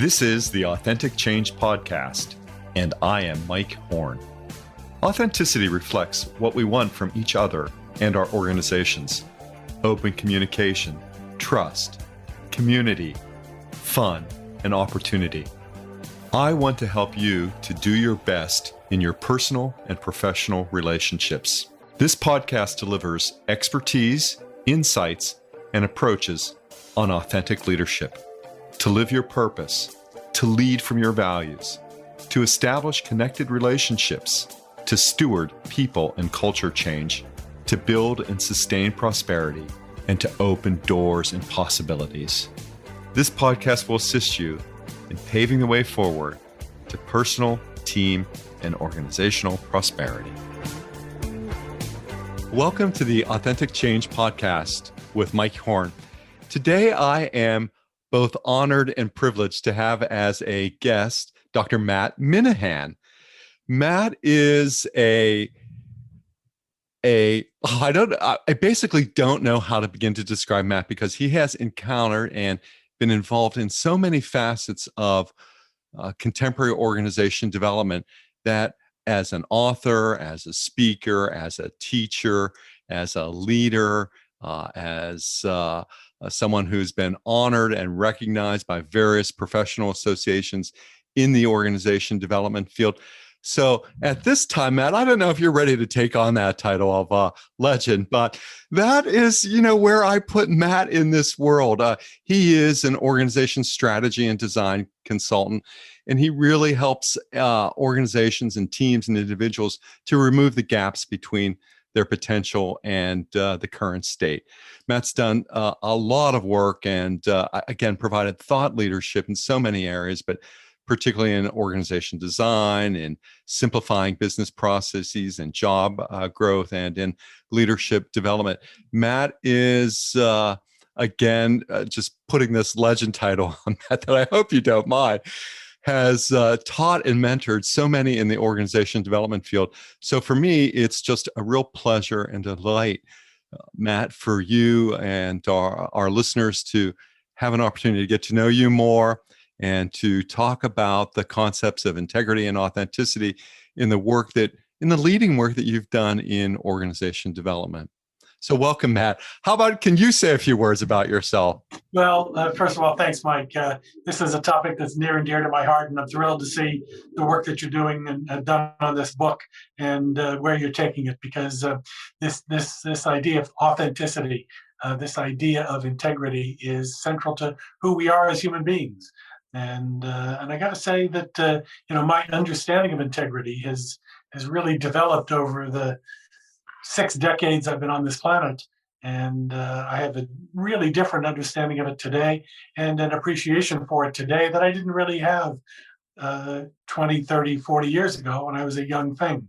This is the Authentic Change Podcast, and I am Mike Horne. Authenticity reflects what we want from each other and our organizations: open communication, trust, community, fun, and opportunity. I want to help you to do your best in your personal and professional relationships. This podcast delivers expertise, insights, and approaches on authentic leadership, to live your purpose, to lead from your values, to establish connected relationships, to steward people and culture change, to build and sustain prosperity, and to open doors and possibilities. This podcast will assist you in paving the way forward to personal, team, and organizational prosperity. Welcome to the Authentic Change Podcast with Mike Horne. Today, I am both honored and privileged to have as a guest Dr. Matt Minahan. Matt is I basically don't know how to begin to describe Matt, because he has encountered and been involved in so many facets of contemporary organization development that, as an author, as a speaker, as a teacher, as a leader, as someone who's been honored and recognized by various professional associations in the organization development field. So at this time, Matt, I don't know if you're ready to take on that title of legend, but that is, where I put Matt in this world. He is an organization strategy and design consultant, and he really helps organizations and teams and individuals to remove the gaps between their potential and the current state. Matt's done a lot of work and, again, provided thought leadership in so many areas, but particularly in organization design, in simplifying business processes and job growth, and in leadership development. Matt is, again, just putting this legend title on that I hope you don't mind, has taught and mentored so many in the organization development field. So for me, it's just a real pleasure and delight, Matt, for you and our listeners to have an opportunity to get to know you more and to talk about the concepts of integrity and authenticity in the leading work that you've done in organization development. So welcome, Matt. Can you say a few words about yourself? Well, first of all, thanks, Mike. This is a topic that's near and dear to my heart, and I'm thrilled to see the work that you're doing and done on this book and where you're taking it, because this idea of authenticity, this idea of integrity is central to who we are as human beings. And I got to say that my understanding of integrity has really developed over the 6 decades I've been on this planet, and I have a really different understanding of it today and an appreciation for it today that I didn't really have 20, 30, 40 years ago when I was a young thing.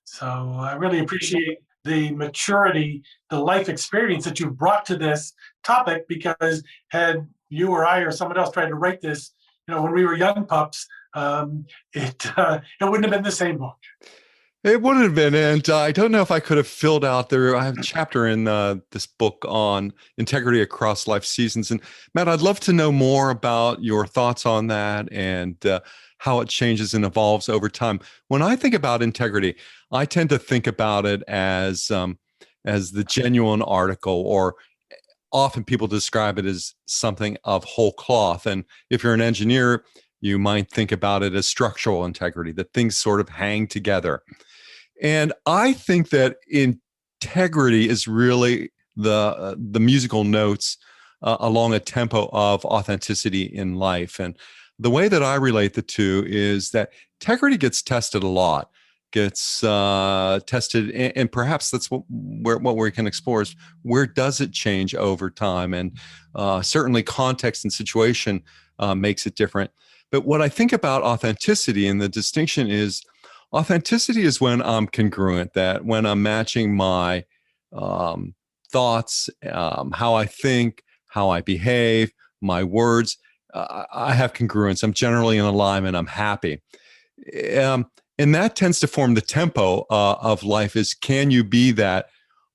So I really appreciate the maturity, the life experience that you've brought to this topic, because had you or I or someone else tried to write this, when we were young pups, it wouldn't have been the same book. It wouldn't have been, and I don't know if I could have filled out there. I have a chapter in this book on integrity across life seasons. And Matt, I'd love to know more about your thoughts on that and how it changes and evolves over time. When I think about integrity, I tend to think about it as the genuine article, or often people describe it as something of whole cloth. And if you're an engineer, you might think about it as structural integrity, that things sort of hang together. And I think that integrity is really the musical notes along a tempo of authenticity in life. And the way that I relate the two is that integrity gets tested a lot, gets tested, and perhaps that's what we can explore is, where does it change over time? And certainly context and situation makes it different. But what I think about authenticity, and the distinction is, authenticity is when I'm congruent, that when I'm matching my thoughts, how I think, how I behave, my words, I have congruence. I'm generally in alignment. I'm happy. And that tends to form the tempo of life, is, can you be that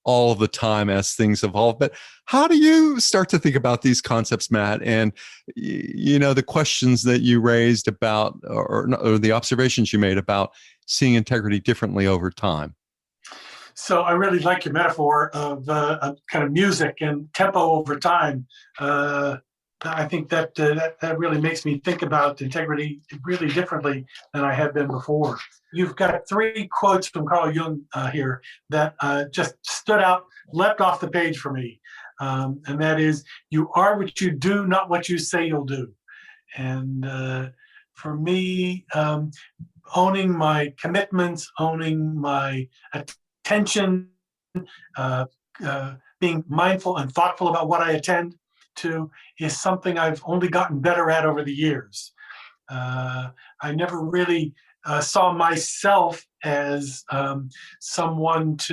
all of the time as things evolve. But how do you start to think about these concepts, Matt? And, the questions that you raised about, or the observations you made about seeing integrity differently over time? So I really like your metaphor of kind of music and tempo over time. I think that really makes me think about integrity really differently than I had been before. You've got three quotes from Carl Jung here that just stood out, leapt off the page for me. And that is, you are what you do, not what you say you'll do. And for me, owning my commitments, owning my attention, being mindful and thoughtful about what I attend to is something I've only gotten better at over the years. I never really saw myself as something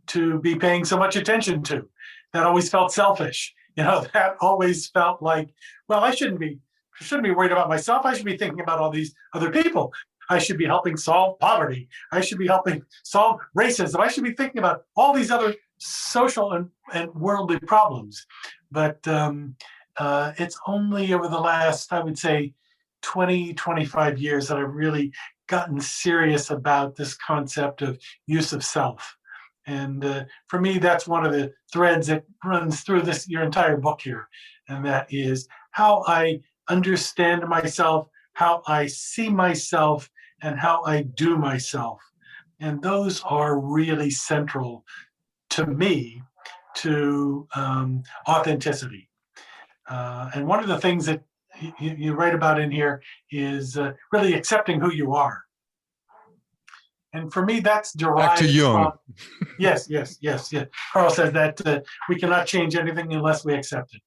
to be paying so much attention to. That always felt selfish. That always felt like, well, I shouldn't be worried about myself. I should be thinking about all these other people. I should be helping solve poverty. I should be helping solve racism. I should be thinking about all these other social and worldly problems. But it's only over the last, I would say, 20, 25 years that I've really gotten serious about this concept of use of self. And for me, that's one of the threads that runs through your entire book here. And that is how I understand myself, how I see myself, and how I do myself. And those are really central to me to authenticity. And one of the things that you write about in here is really accepting who you are. And for me, that's derived Back to Jung. from, yes. Carl says that we cannot change anything unless we accept it.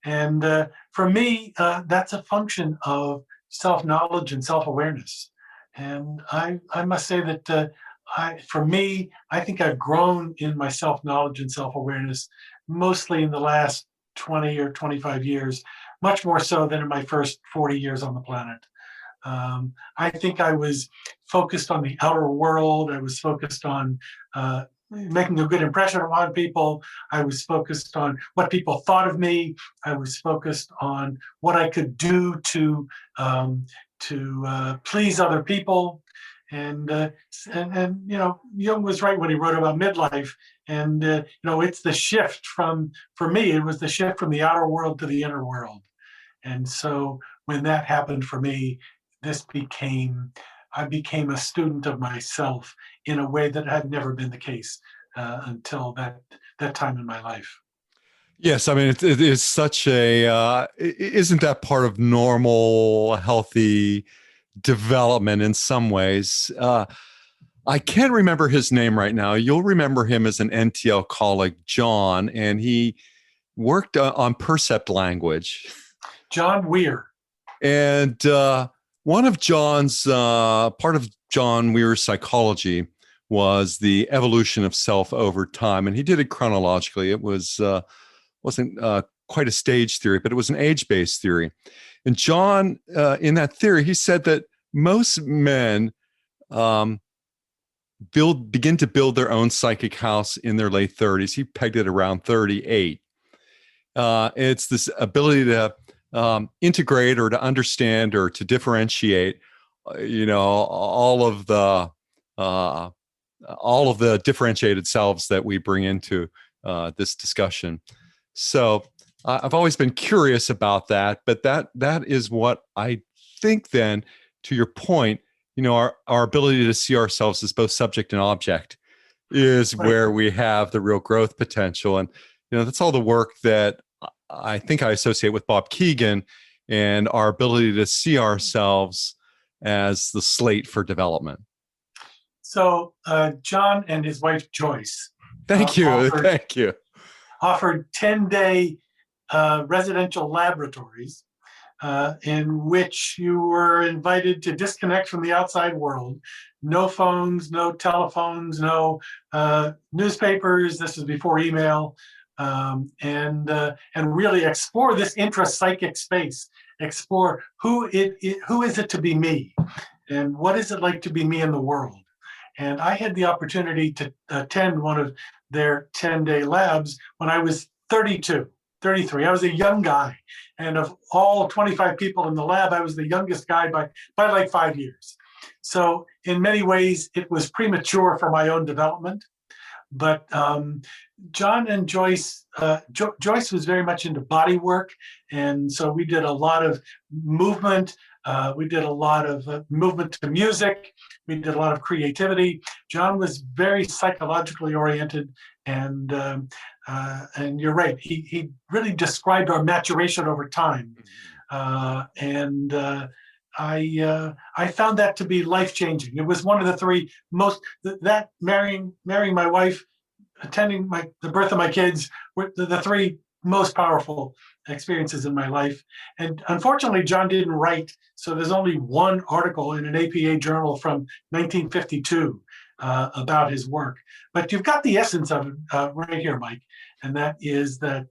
And for me, that's a function of self-knowledge and self-awareness. And I must say that for me, I think I've grown in my self-knowledge and self-awareness mostly in the last 20 or 25 years, much more so than in my first 40 years on the planet. I think I was focused on the outer world. I was focused on making a good impression on people. I was focused on what people thought of me. I was focused on what I could do to please other people. And Jung was right when he wrote about midlife. And it's the shift for me, it was the shift from the outer world to the inner world. And so when that happened for me, I became a student of myself in a way that had never been the case until that time in my life. Yes, I mean it is such a isn't that part of normal, healthy development in some ways? I can't remember his name right now. You'll remember him as an NTL colleague, John, and he worked on percept language. John Weir. And one of John's part of John Weir's psychology was the evolution of self over time, and he did it chronologically. It wasn't quite a stage theory, but it was an age-based theory. And John, in that theory, he said that most men begin to build their own psychic house in their late 30s. He pegged it around 38. It's this ability to integrate or to understand or to differentiate, all of the differentiated selves that we bring into this discussion. So I've always been curious about that, but that is what I think. Then, to your point, our ability to see ourselves as both subject and object is Right. where we have the real growth potential, and that's all the work that I think I associate with Bob Keegan and our ability to see ourselves as the slate for development. So John and his wife Joyce. Thank you. Offered 10-day residential laboratories in which you were invited to disconnect from the outside world. No phones, no telephones, no newspapers. This was before email. And really explore this intrapsychic space. Explore who is it to be me, and what is it like to be me in the world. And I had the opportunity to attend one of their 10-day labs when I was 32, 33. I was a young guy. And of all 25 people in the lab, I was the youngest guy by like 5 years. So in many ways, it was premature for my own development. But John and Joyce, Joyce was very much into body work. And so we did a lot of movement. We did a lot of movement to music. We did a lot of creativity. John was very psychologically oriented. And you're right, he really described our maturation over time. I found that to be life-changing. It was one of the three most, that marrying my wife, attending the birth of my kids, were the three most powerful experiences in my life. And unfortunately, John didn't write, so there's only one article in an APA journal from 1952 about his work. But you've got the essence of it right here, Mike, and that is that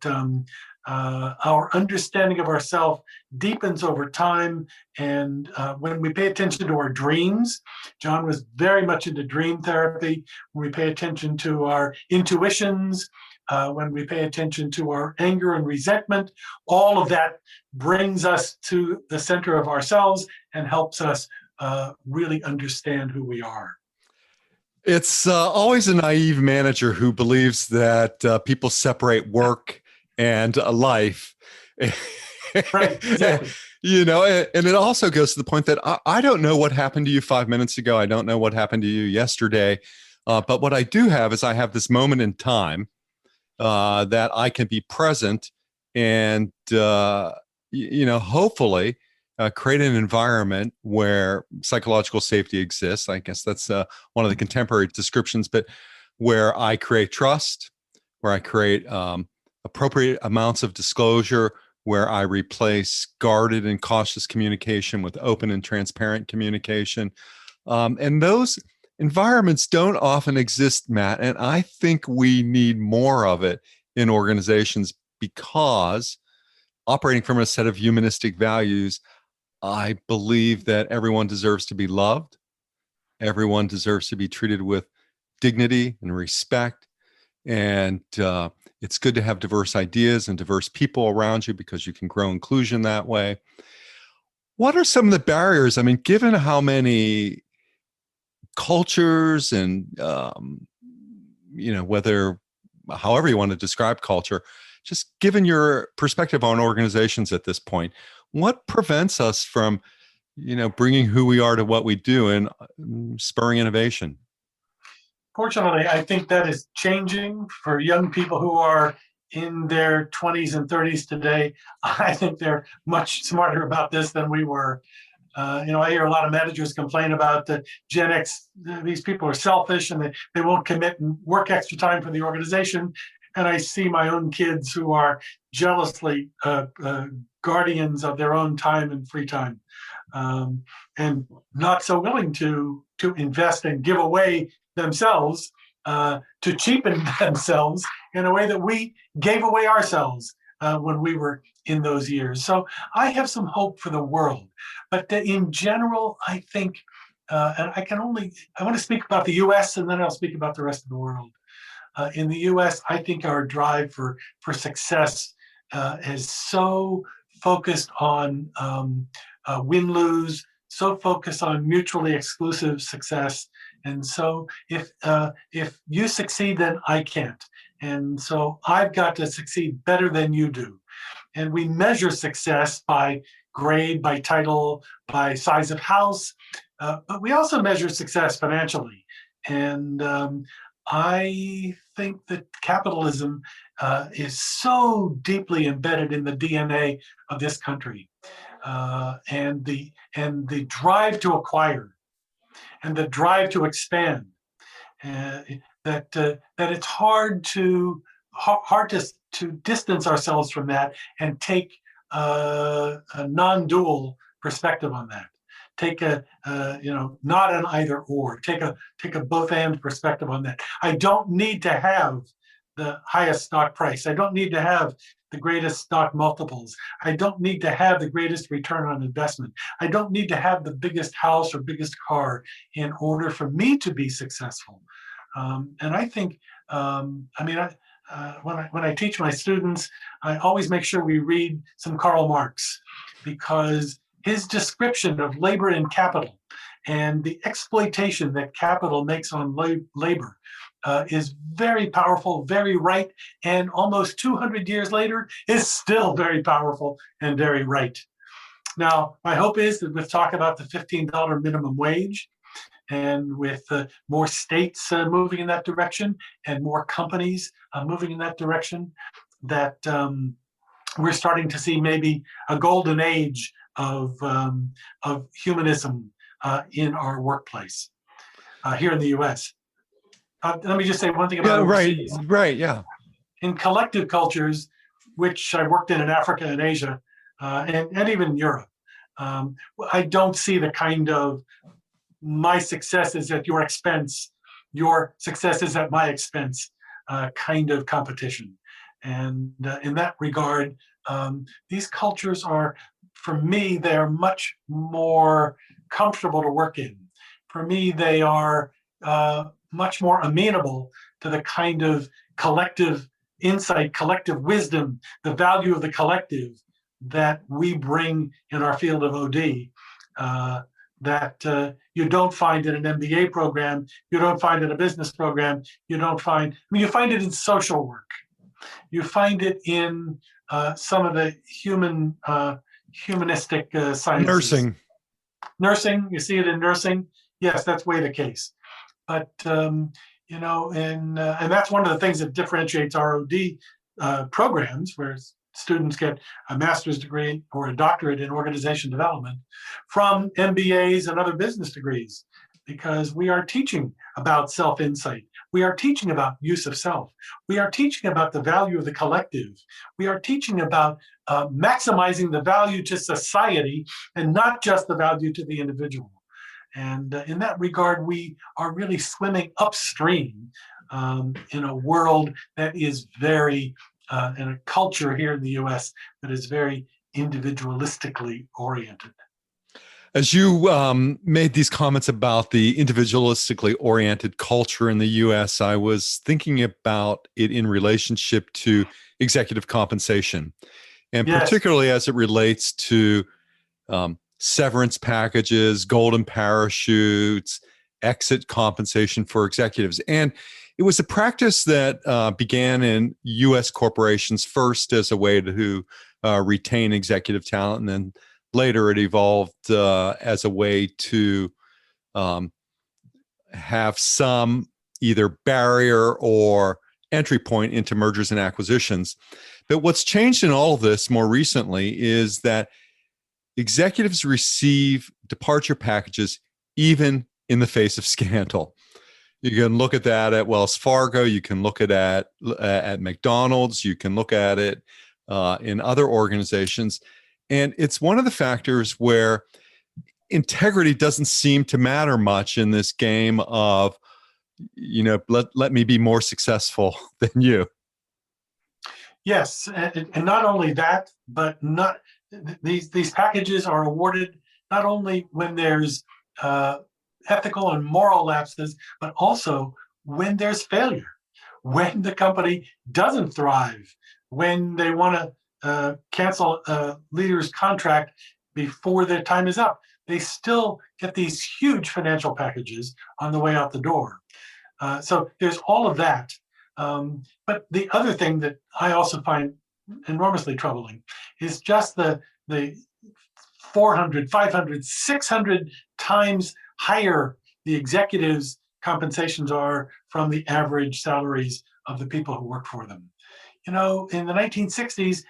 our understanding of ourselves deepens over time. And when we pay attention to our dreams, John was very much into dream therapy. When we pay attention to our intuitions, when we pay attention to our anger and resentment, all of that brings us to the center of ourselves and helps us really understand who we are. It's always a naive manager who believes that people separate work and life. Right, exactly. You know, and it also goes to the point that I don't know what happened to you 5 minutes ago. I don't know what happened to you yesterday. But what I do have is I have this moment in time that I can be present and, hopefully create an environment where psychological safety exists. I guess that's one of the contemporary descriptions, but where I create trust, where I create appropriate amounts of disclosure, where I replace guarded and cautious communication with open and transparent communication. And those environments don't often exist, Matt. And I think we need more of it in organizations because operating from a set of humanistic values, I believe that everyone deserves to be loved. Everyone deserves to be treated with dignity and respect. And it's good to have diverse ideas and diverse people around you because you can grow inclusion that way. What are some of the barriers? I mean, given how many cultures and, however you want to describe culture, just given your perspective on organizations at this point, what prevents us from, bringing who we are to what we do and spurring innovation? Fortunately, I think that is changing for young people who are in their 20s and 30s today. I think they're much smarter about this than we were. I hear a lot of managers complain about the Gen X. These people are selfish and they won't commit and work extra time for the organization. And I see my own kids who are jealously guardians of their own time and free time, and not so willing to invest and give away themselves, to cheapen themselves in a way that we gave away ourselves when we were in those years. So I have some hope for the world. But in general, I think, and I want to speak about the US and then I'll speak about the rest of the world. In the US, I think our drive for success is so focused on win-lose, so focused on mutually exclusive success. And so if you succeed, then I can't. And so I've got to succeed better than you do. And we measure success by grade, by title, by size of house, but we also measure success financially. And I think that capitalism is so deeply embedded in the DNA of this country, and the drive to acquire and the drive to expand, that it's hard to distance ourselves from that and take a non-dual perspective on that. Take a not an either or. Take a both and perspective on that. I don't need to have the highest stock price. I don't need to have the greatest stock multiples. I don't need to have the greatest return on investment. I don't need to have the biggest house or biggest car in order for me to be successful. And I think, when I teach my students, I always make sure we read some Karl Marx, because his description of labor and capital and the exploitation that capital makes on labor is very powerful, very right, and almost 200 years later is still very powerful and very right. Now, my hope is that with talk about the $15 minimum wage, and with more states moving in that direction and more companies moving in that direction, that we're starting to see maybe a golden age of humanism in our workplace here in the U.S. Let me just say one thing about overseas. Right, yeah. In collective cultures, which I worked in Africa and Asia, and even Europe, I don't see the kind of my success is at your expense, your success is at my expense kind of competition. And in that regard, these cultures are, for me, they're much more comfortable to work in. For me, they are much more amenable to the kind of collective insight, collective wisdom, the value of the collective that we bring in our field of OD. That you don't find in an MBA program, you don't find in a business program, you don't find, you find it in social work. You find it in some of the humanistic sciences. Nursing, you see it in nursing. Yes, that's way the case. But, and that's one of the things that differentiates ROD programs, where students get a master's degree or a doctorate in organization development, from MBAs and other business degrees, because we are teaching about self-insight. We are teaching about use of self. We are teaching about the value of the collective. We are teaching about maximizing the value to society and not just the value to the individual. And in that regard, we are really swimming upstream in a world that is very and a culture here in the US that is very individualistically oriented. As you made these comments about the individualistically oriented culture in the US, I was thinking about it in relationship to executive compensation, and particularly as it relates to severance packages, golden parachutes, exit compensation for executives. And it was a practice that began in U.S. corporations first as a way to retain executive talent, and then later it evolved as a way to have some either barrier or entry point into mergers and acquisitions. But what's changed in all of this more recently is that executives receive departure packages even in the face of scandal. You can look at that at Wells Fargo. You can look at McDonald's. You can look at it in other organizations. And it's one of the factors where integrity doesn't seem to matter much in this game of, let me be more successful than you. Yes, and not only that, but these packages are awarded not only when there's ethical and moral lapses, but also when there's failure, when the company doesn't thrive, when they want to cancel a leader's contract before their time is up. They still get these huge financial packages on the way out the door. So there's all of that. But the other thing that I also find enormously troubling is just the 400, 500, 600 times higher the executives' compensations are from the average salaries of the people who work for them. In the 1960s,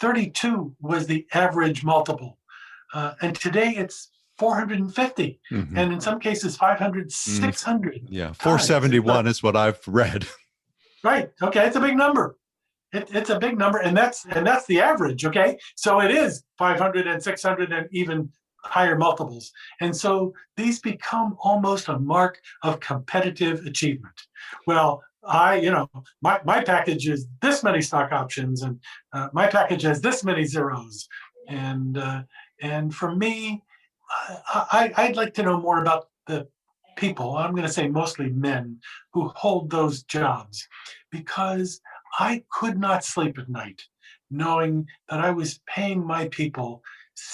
32 was the average multiple. And today it's 450. Mm-hmm. And in some cases, 500, 600. Yeah, 471 is what I've read. Right. Okay, it's a big number. It's a big number, and that's the average. Okay, so it is 500 and 600 and even higher multiples. And so these become almost a mark of competitive achievement. Well, my package is this many stock options, and my package has this many zeros, and for me, I'd like to know more about the people. I'm going to say mostly men who hold those jobs, because I could not sleep at night knowing that I was paying my people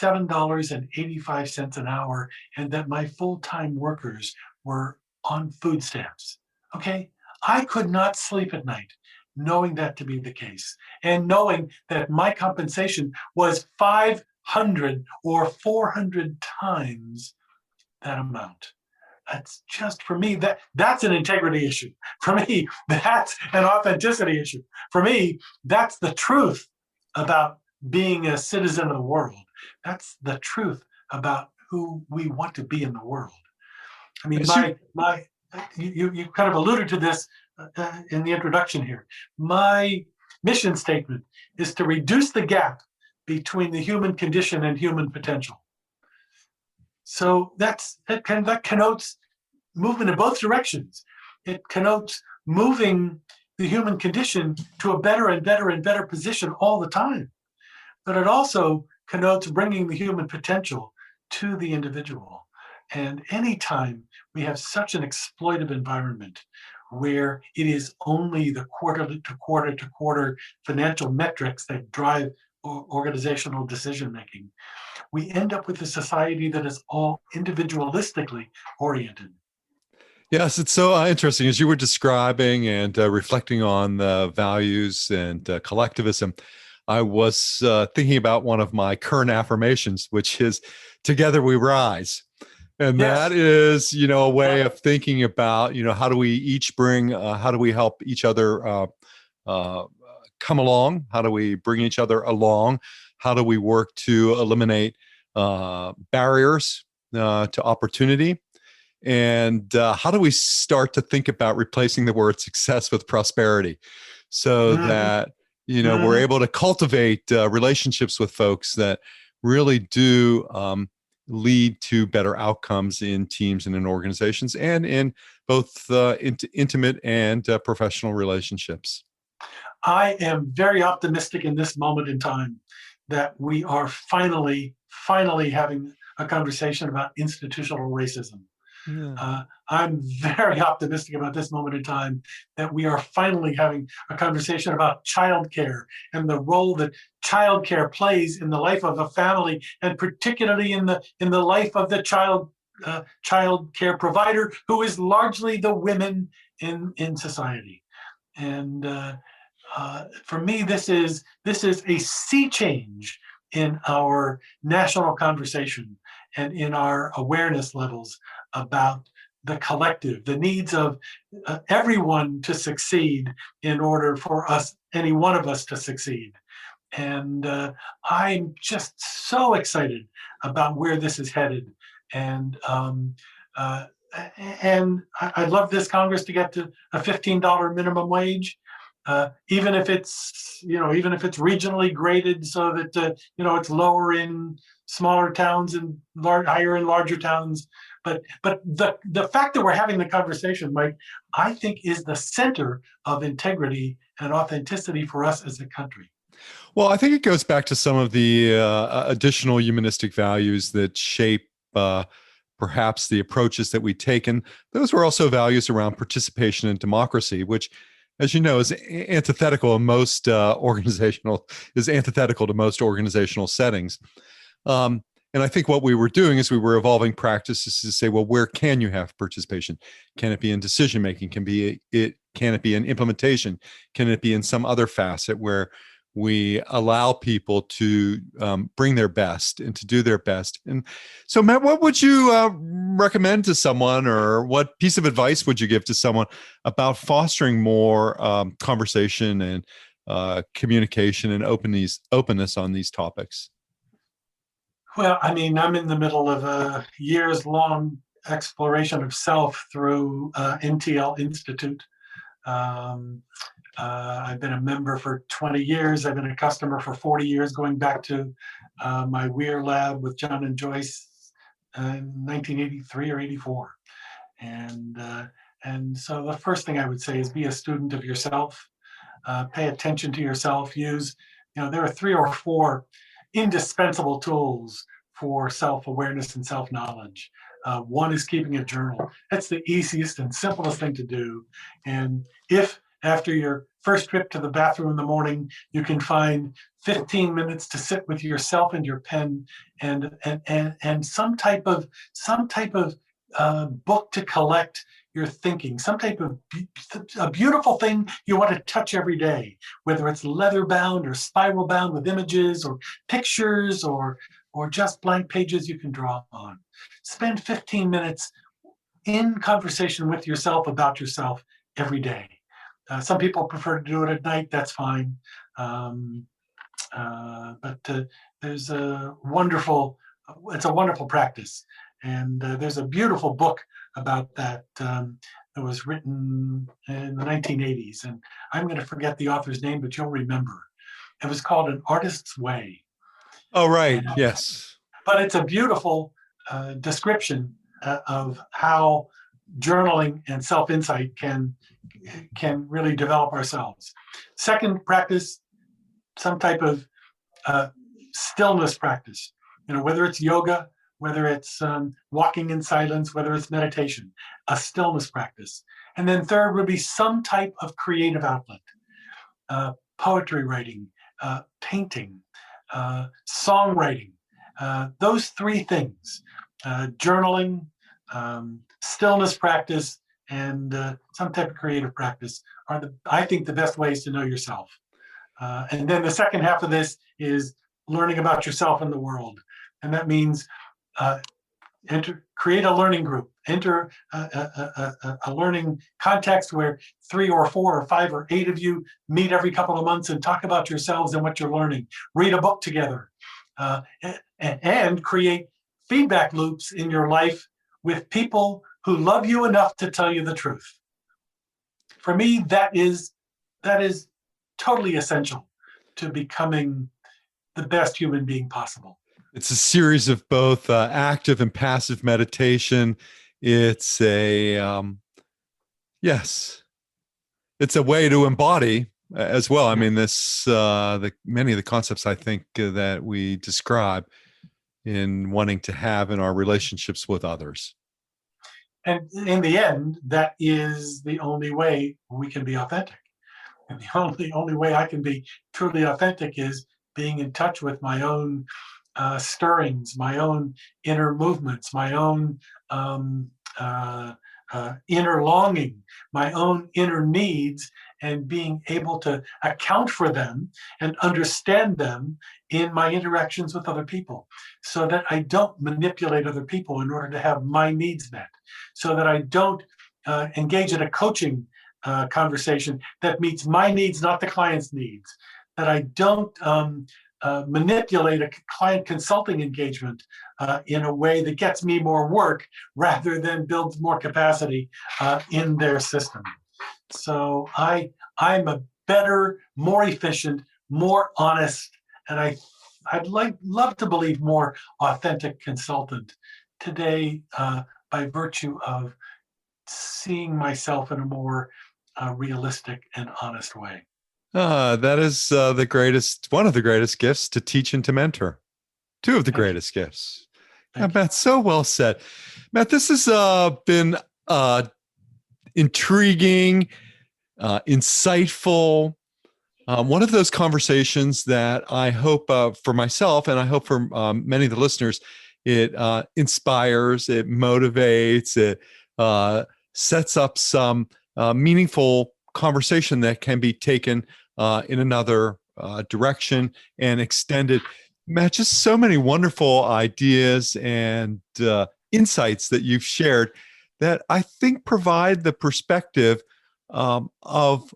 $7.85 an hour, and that my full-time workers were on food stamps. Okay, I could not sleep at night knowing that to be the case, and knowing that my compensation was 500 or 400 times that amount. That's just, for me, that's an integrity issue. For me, that's an authenticity issue. For me, that's the truth about being a citizen of the world. That's the truth about who we want to be in the world. I mean, As you, you kind of alluded to this in the introduction here. My mission statement is to reduce the gap between the human condition and human potential. So that connotes movement in both directions. It connotes moving the human condition to a better and better and better position all the time. But it also connotes bringing the human potential to the individual. And anytime we have such an exploitive environment where it is only the quarter to quarter to quarter financial metrics that drive organizational decision making, we end up with a society that is all individualistically oriented. yes, it's so interesting as you were describing and reflecting on the values and collectivism. I was thinking about one of my current affirmations, which is "Together we rise." And Yes. that is, a way of thinking about, how do we each bring, how do we help each other uh, come along? How do we bring each other along? How do we work to eliminate barriers to opportunity? And how do we start to think about replacing the word success with prosperity so Mm-hmm. that, we're Mm-hmm. able to cultivate relationships with folks that really do lead to better outcomes in teams and in organizations and in both intimate and professional relationships. I am very optimistic in this moment in time that we are finally having a conversation about institutional racism. Yeah. I'm very optimistic about this moment in time that we are finally having a conversation about childcare and the role that childcare plays in the life of a family, and particularly in the life of the child care provider, who is largely the women in society. And for me, this is a sea change in our national conversation and in our awareness levels about the collective, the needs of everyone to succeed in order for us, any one of us, to succeed. And I'm just so excited about where this is headed. And uh, I'd love this Congress to get to a $15 minimum wage, even if it's regionally graded so that it's lower in smaller towns and higher in larger towns. But the fact that we're having the conversation, Mike, I think is the center of integrity and authenticity for us as a country. Well, I think it goes back to some of the additional humanistic values that shape perhaps the approaches that we take. And those were also values around participation and democracy, which, as you know, is antithetical to most organizational settings. And I think what we were doing is we were evolving practices to say, well, where can you have participation? Can it be in decision making? Can it be in implementation? Can it be in some other facet where we allow people to bring their best and to do their best? And so, Matt, what would you recommend to someone, or what piece of advice would you give to someone about fostering more conversation and communication and openness on these topics? Well, I mean, I'm in the middle of a years-long exploration of self through NTL Institute. I've been a member for 20 years. I've been a customer for 40 years, going back to my Weir lab with John and Joyce in 1983 or 84. And And so the first thing I would say is be a student of yourself. Pay attention to yourself. There are 3 or 4 indispensable tools for self-awareness and self-knowledge. One is keeping a journal. That's the easiest and simplest thing to do. And if after your first trip to the bathroom in the morning, you can find 15 minutes to sit with yourself and your pen and some type of book to collect your thinking, some type of a beautiful thing you want to touch every day, whether it's leather bound or spiral bound with images or pictures or just blank pages you can draw on. Spend 15 minutes in conversation with yourself about yourself every day. Some people prefer to do it at night. That's fine. But there's a wonderful, it's a wonderful practice. And there's a beautiful book about that that was written in the 1980s. And I'm going to forget the author's name, but you'll remember. It was called An Artist's Way. Oh, right. And, Yes. but it's a beautiful description of how journaling and self-insight can really develop ourselves. Second practice, some type of stillness practice, whether it's yoga, whether it's walking in silence, whether it's meditation, a stillness practice. And then third would be some type of creative outlet, poetry writing, painting, songwriting, those 3 things, journaling, stillness practice, and some type of creative practice are I think the best ways to know yourself. And then the second half of this is learning about yourself and the world. And that means create a learning group, enter a learning context where 3 or 4 or 5 or 8 of you meet every couple of months and talk about yourselves and what you're learning. Read a book together, and create feedback loops in your life with people who love you enough to tell you the truth. For me, that is totally essential to becoming the best human being possible. It's a series of both active and passive meditation. It's yes, it's a way to embody as well. I mean, many of the concepts I think that we describe in wanting to have in our relationships with others. And in the end, that is the only way we can be authentic. And the only way I can be truly authentic is being in touch with my own stirrings, my own inner movements, my own inner longing, my own inner needs, and being able to account for them and understand them in my interactions with other people, so that I don't manipulate other people in order to have my needs met, so that I don't engage in a coaching conversation that meets my needs, not the client's needs, that I don't manipulate a client consulting engagement in a way that gets me more work rather than builds more capacity in their system. So I'm a better, more efficient, more honest, and I'd love to believe more authentic consultant today by virtue of seeing myself in a more realistic and honest way. That is one of the greatest gifts, to teach and to mentor. 2 of the greatest gifts. Matt, so well said. Matt, this has been intriguing, insightful, one of those conversations that I hope for myself, and I hope for many of the listeners, it inspires, it motivates, it sets up some meaningful conversation that can be taken in another direction and extended. Matt, just so many wonderful ideas and insights that you've shared that I think provide the perspective of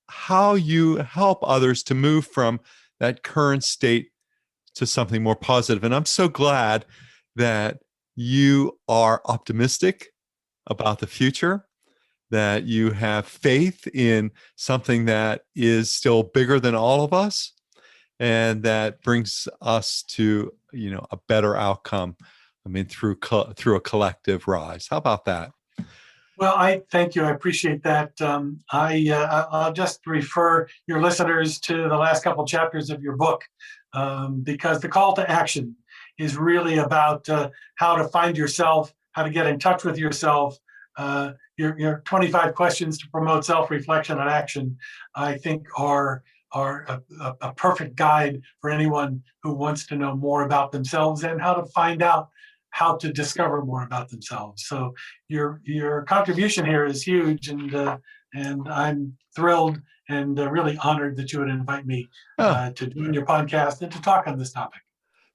how you help others to move from that current state to something more positive. And I'm so glad that you are optimistic about the future, that you have faith in something that is still bigger than all of us, and that brings us to, a better outcome. I mean, through a collective rise. How about that? Well, I thank you. I appreciate that. I'll just refer your listeners to the last couple chapters of your book, because the call to action is really about how to find yourself, how to get in touch with yourself. Your 25 questions to promote self-reflection and action, I think, are a perfect guide for anyone who wants to know more about themselves and how to find out how to discover more about themselves. So your contribution here is huge, and I'm thrilled and really honored that you would invite me Oh, to join your podcast and to talk on this topic.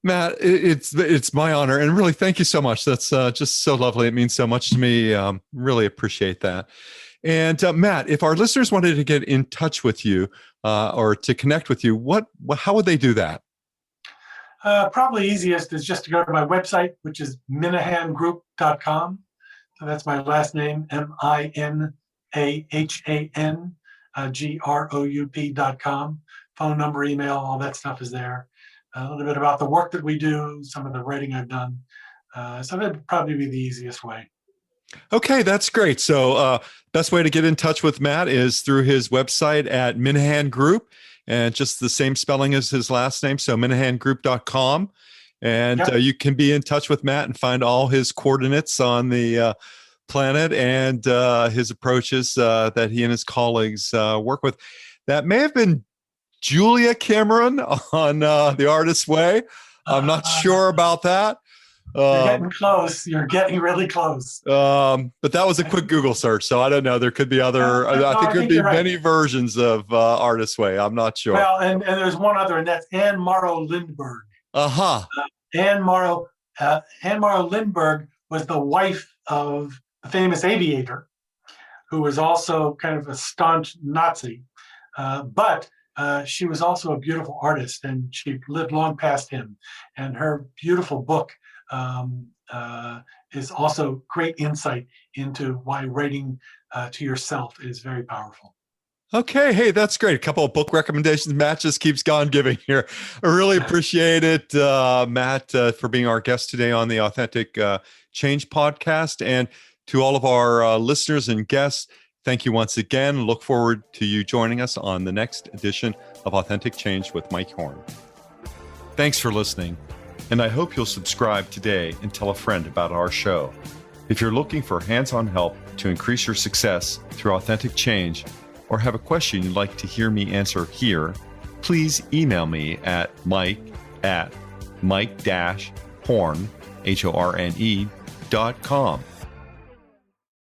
Matt, it's my honor, and really thank you so much. That's just so lovely. It means so much to me. Really appreciate that. And Matt, if our listeners wanted to get in touch with you or to connect with you, how would they do that? Probably easiest is just to go to my website, which is minahangroup.com. So that's my last name, MINAHAN, GROUP.com. Phone number, email, all that stuff is there. A little bit about the work that we do, some of the writing I've done. So that'd probably be the easiest way. Okay, that's great. So best way to get in touch with Matt is through his website at Minahan Group, and just the same spelling as his last name, so minahangroup.com. And Yep. you can be in touch with Matt and find all his coordinates on the planet and his approaches that he and his colleagues work with. That may have been Julia Cameron on The Artist's Way. I'm not sure about that. You're getting close. You're getting really close. But that was a quick Google search, so I don't know. There could be other. I think could be many versions of Artist's Way. I'm not sure. Well, and there's one other, and that's Anne Morrow Lindbergh. Anne Morrow Lindbergh was the wife of the famous aviator, who was also kind of a staunch Nazi, but she was also a beautiful artist, and she lived long past him. And her beautiful book is also great insight into why writing to yourself is very powerful. Okay, hey, that's great. A couple of book recommendations. Matt just keeps on giving here. I really appreciate it, Matt, for being our guest today on the Authentic Change podcast. And to all of our listeners and guests, thank you once again. Look forward to you joining us on the next edition of Authentic Change with Mike Horne. Thanks for listening, and I hope you'll subscribe today and tell a friend about our show. If you're looking for hands-on help to increase your success through authentic change, or have a question you'd like to hear me answer here, please email me at mike@mike-horne.com.